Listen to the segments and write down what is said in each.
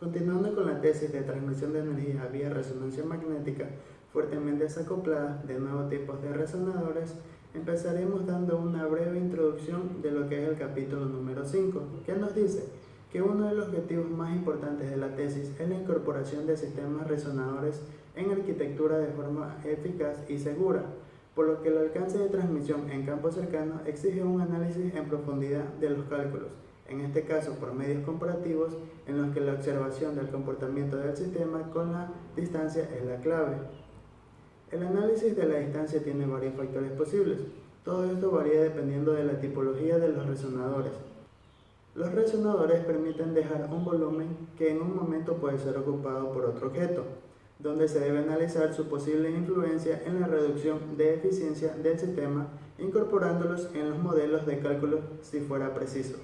Continuando con la tesis de transmisión de energía vía resonancia magnética fuertemente desacoplada de nuevos tipos de resonadores, empezaremos dando una breve introducción de lo que es el capítulo número 5, que nos dice que uno de los objetivos más importantes de la tesis es la incorporación de sistemas resonadores en arquitectura de forma eficaz y segura, por lo que el alcance de transmisión en campo cercano exige un análisis en profundidad de los cálculos, en este caso por medios comparativos en los que la observación del comportamiento del sistema con la distancia es la clave. El análisis de la distancia tiene varios factores posibles. Todo esto varía dependiendo de la tipología de los resonadores. Los resonadores permiten dejar un volumen que en un momento puede ser ocupado por otro objeto, donde se debe analizar su posible influencia en la reducción de eficiencia del sistema, incorporándolos en los modelos de cálculo si fuera preciso.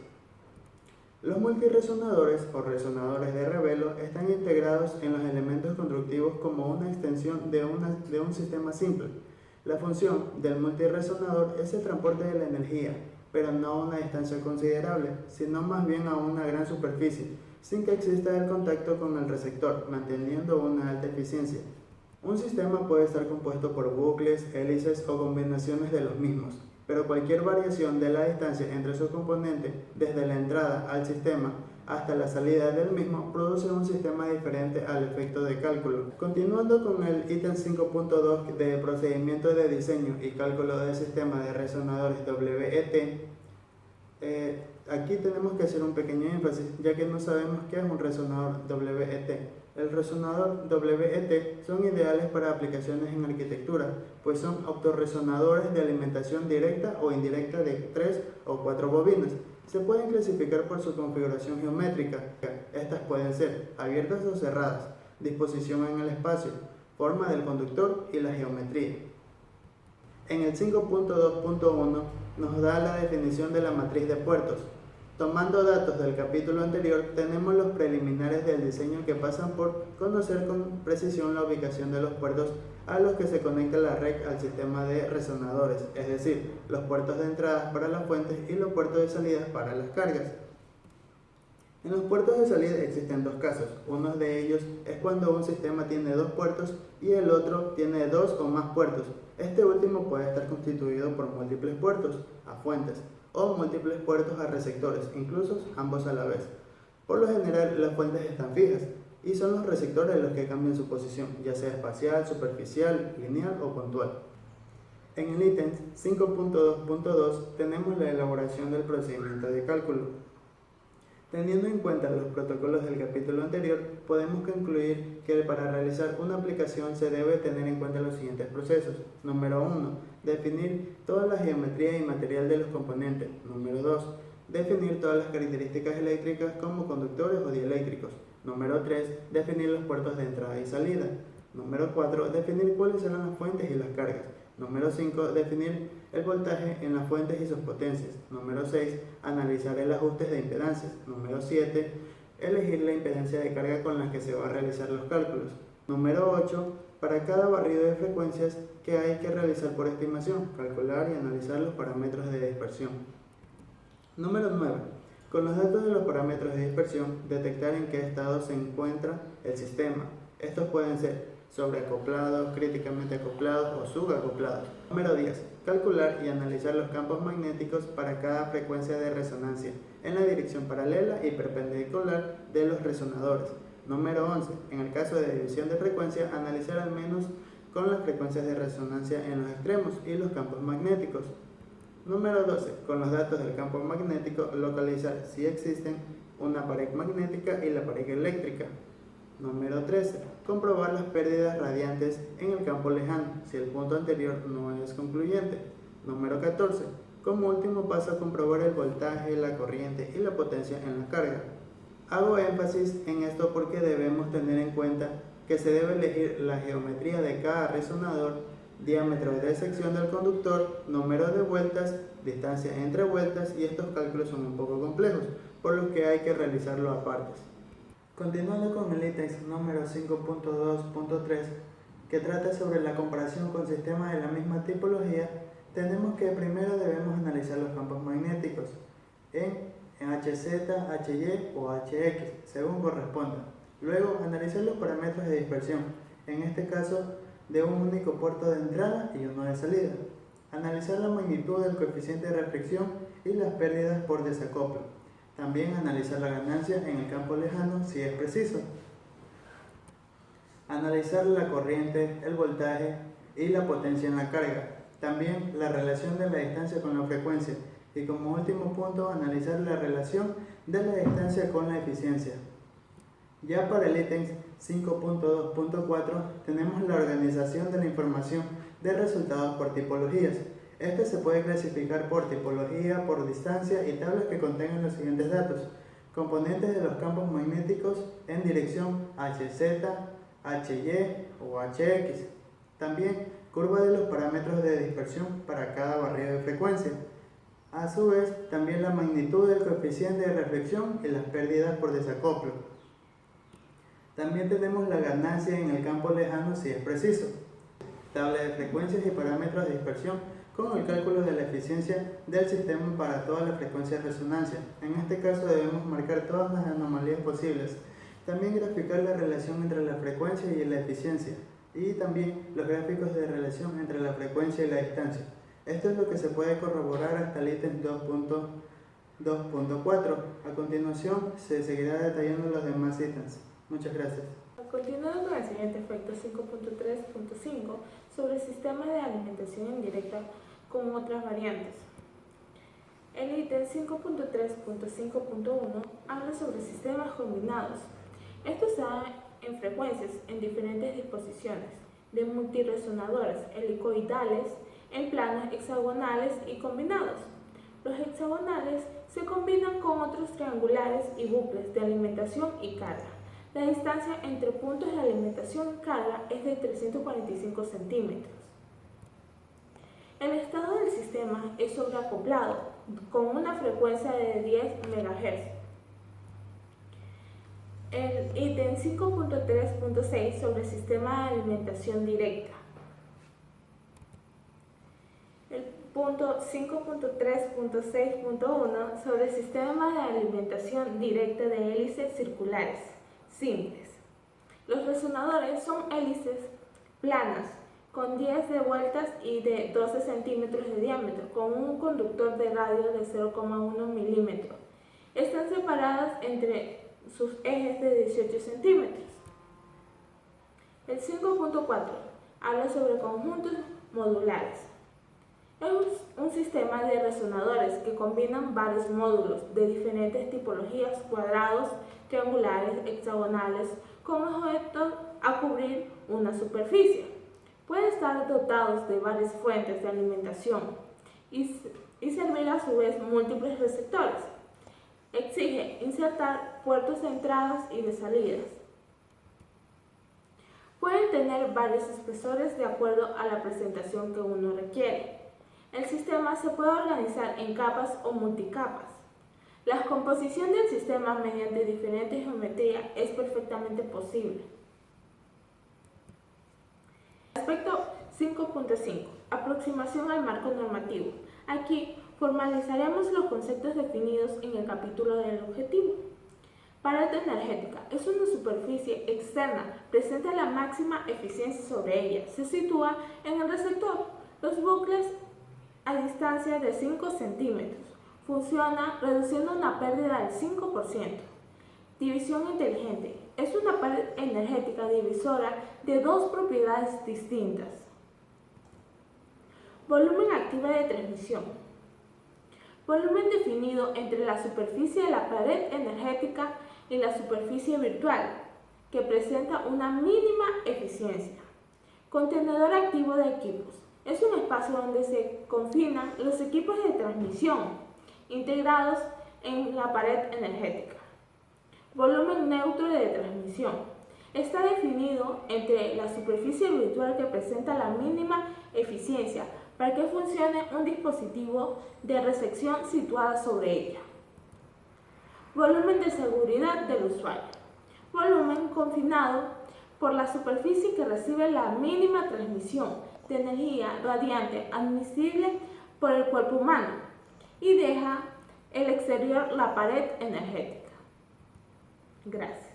Los multiresonadores o resonadores de revelo están integrados en los elementos constructivos como una extensión de un sistema simple. La función del multiresonador es el transporte de la energía, pero no a una distancia considerable, sino más bien a una gran superficie, sin que exista el contacto con el receptor, manteniendo una alta eficiencia. Un sistema puede estar compuesto por bucles, hélices o combinaciones de los mismos, pero cualquier variación de la distancia entre sus componentes, desde la entrada al sistema hasta la salida del mismo, produce un sistema diferente al efecto de cálculo. Continuando con el ítem 5.2 de procedimiento de diseño y cálculo del sistema de resonadores WET, aquí tenemos que hacer un pequeño énfasis, ya que no sabemos qué es un resonador WET. El resonador WET son ideales para aplicaciones en arquitectura, pues son autorresonadores de alimentación directa o indirecta de 3 o 4 bobinas. Se pueden clasificar por su configuración geométrica. Estas pueden ser abiertas o cerradas, disposición en el espacio, forma del conductor y la geometría. En el 5.2.1 nos da la definición de la matriz de puertos. Tomando datos del capítulo anterior, tenemos los preliminares del diseño que pasan por conocer con precisión la ubicación de los puertos a los que se conecta la red al sistema de resonadores, es decir, los puertos de entrada para las fuentes y los puertos de salida para las cargas. En los puertos de salida existen dos casos. Uno de ellos es cuando un sistema tiene dos puertos y el otro tiene dos o más puertos. Este último puede estar constituido por múltiples puertos a fuentes o múltiples puertos a receptores, incluso ambos a la vez. Por lo general, las fuentes están fijas y son los receptores los que cambian su posición, ya sea espacial, superficial, lineal o puntual. En el ítem 5.2.2 tenemos la elaboración del procedimiento de cálculo. Teniendo en cuenta los protocolos del capítulo anterior, podemos concluir que para realizar una aplicación se debe tener en cuenta los siguientes procesos. Número 1. Definir toda la geometría y material de los componentes. Número 2. Definir todas las características eléctricas como conductores o dieléctricos. Número 3. Definir los puertos de entrada y salida. Número 4. Definir cuáles serán las fuentes y las cargas. Número 5. Definir el voltaje en las fuentes y sus potencias. Número 6. Analizar el ajuste de impedancias. Número 7. Elegir la impedancia de carga con la que se va a realizar los cálculos. Número 8. Para cada barrido de frecuencias que hay que realizar por estimación, calcular y analizar los parámetros de dispersión. Número 9. Con los datos de los parámetros de dispersión, detectar en qué estado se encuentra el sistema. Estos pueden ser sobreacoplados, críticamente acoplados o subacoplados. Número 10. Calcular y analizar los campos magnéticos para cada frecuencia de resonancia en la dirección paralela y perpendicular de los resonadores. Número 11. En el caso de división de frecuencia, analizar al menos con las frecuencias de resonancia en los extremos y los campos magnéticos. Número 12. Con los datos del campo magnético, localizar si existen una pared magnética y la pared eléctrica. Número 13. Comprobar las pérdidas radiantes en el campo lejano, si el punto anterior no es concluyente. Número 14. Como último paso, comprobar el voltaje, la corriente y la potencia en la carga. Hago énfasis en esto porque debemos tener en cuenta que se debe elegir la geometría de cada resonador, diámetro de sección del conductor, número de vueltas, distancia entre vueltas, y estos cálculos son un poco complejos, por lo que hay que realizarlo aparte. Continuando con el ítem número 5.2.3, que trata sobre la comparación con sistemas de la misma tipología, tenemos que primero debemos analizar los campos magnéticos en HZ, HY o HX, según corresponda. Luego, analizar los parámetros de dispersión, en este caso de un único puerto de entrada y uno de salida. Analizar la magnitud del coeficiente de reflexión y las pérdidas por desacoplo. También analizar la ganancia en el campo lejano si es preciso. Analizar la corriente, el voltaje y la potencia en la carga. También la relación de la distancia con la frecuencia. Y como último punto, analizar la relación de la distancia con la eficiencia. Ya para el ítem 5.2.4 tenemos la organización de la información de resultados por tipologías. Este se puede clasificar por tipología, por distancia y tablas que contengan los siguientes datos. Componentes de los campos magnéticos en dirección HZ, HY o HX. También curva de los parámetros de dispersión para cada barrido de frecuencia. A su vez, también la magnitud del coeficiente de reflexión y las pérdidas por desacoplo. También tenemos la ganancia en el campo lejano si es preciso. Tabla de frecuencias y parámetros de dispersión con el cálculo de la eficiencia del sistema para todas las frecuencias de resonancia. En este caso debemos marcar todas las anomalías posibles. También graficar la relación entre la frecuencia y la eficiencia. Y también los gráficos de relación entre la frecuencia y la distancia. Esto es lo que se puede corroborar hasta el ítem 2.4. A continuación se seguirá detallando los demás ítems. Muchas gracias. Continuando con el siguiente efecto 5.3.5 sobre el sistema de alimentación indirecta con otras variantes. El ítem 5.3.5.1 habla sobre sistemas combinados. Estos se dan en frecuencias en diferentes disposiciones de multiresonadores helicoidales en planos hexagonales y combinados. Los hexagonales se combinan con otros triangulares y bucles de alimentación y carga. La distancia entre puntos de alimentación y carga es de 345 centímetros. El estado del sistema es sobreacoplado con una frecuencia de 10 MHz. El ítem 5.3.6 sobre el sistema de alimentación directa. El punto 5.3.6.1 sobre el sistema de alimentación directa de hélices circulares simples. Los resonadores son hélices planas con 10 de vueltas y de 12 centímetros de diámetro con un conductor de radio de 0,1 milímetros. Están separadas entre sus ejes de 18 centímetros. El 5.4 habla sobre conjuntos modulares. Es un sistema de resonadores que combinan varios módulos de diferentes tipologías, cuadrados, triangulares, hexagonales, con objeto a cubrir una superficie. Pueden estar dotados de varias fuentes de alimentación y servir a su vez múltiples receptores. Exige insertar puertos de entradas y de salidas. Pueden tener varios espesores de acuerdo a la presentación que uno requiere. El sistema se puede organizar en capas o multicapas. La composición del sistema mediante diferentes geometrías es perfectamente posible. Aspecto 5.5. Aproximación al marco normativo. Aquí formalizaremos los conceptos definidos en el capítulo del objetivo. Pared energética es una superficie externa, presenta la máxima eficiencia sobre ella. Se sitúa en el receptor. Los bucles a distancia de 5 centímetros. Funciona reduciendo una pérdida del 5%. División inteligente. Es una pared energética divisora de dos propiedades distintas. Volumen activo de transmisión. Volumen definido entre la superficie de la pared energética y la superficie virtual, que presenta una mínima eficiencia. Contenedor activo de equipos. Es un espacio donde se confinan los equipos de transmisión integrados en la pared energética. Volumen neutro de transmisión. Está definido entre la superficie virtual que presenta la mínima eficiencia para que funcione un dispositivo de recepción situada sobre ella. Volumen de seguridad del usuario. Volumen confinado por la superficie que recibe la mínima transmisión de energía radiante admisible por el cuerpo humano y deja el exterior la pared energética. Gracias.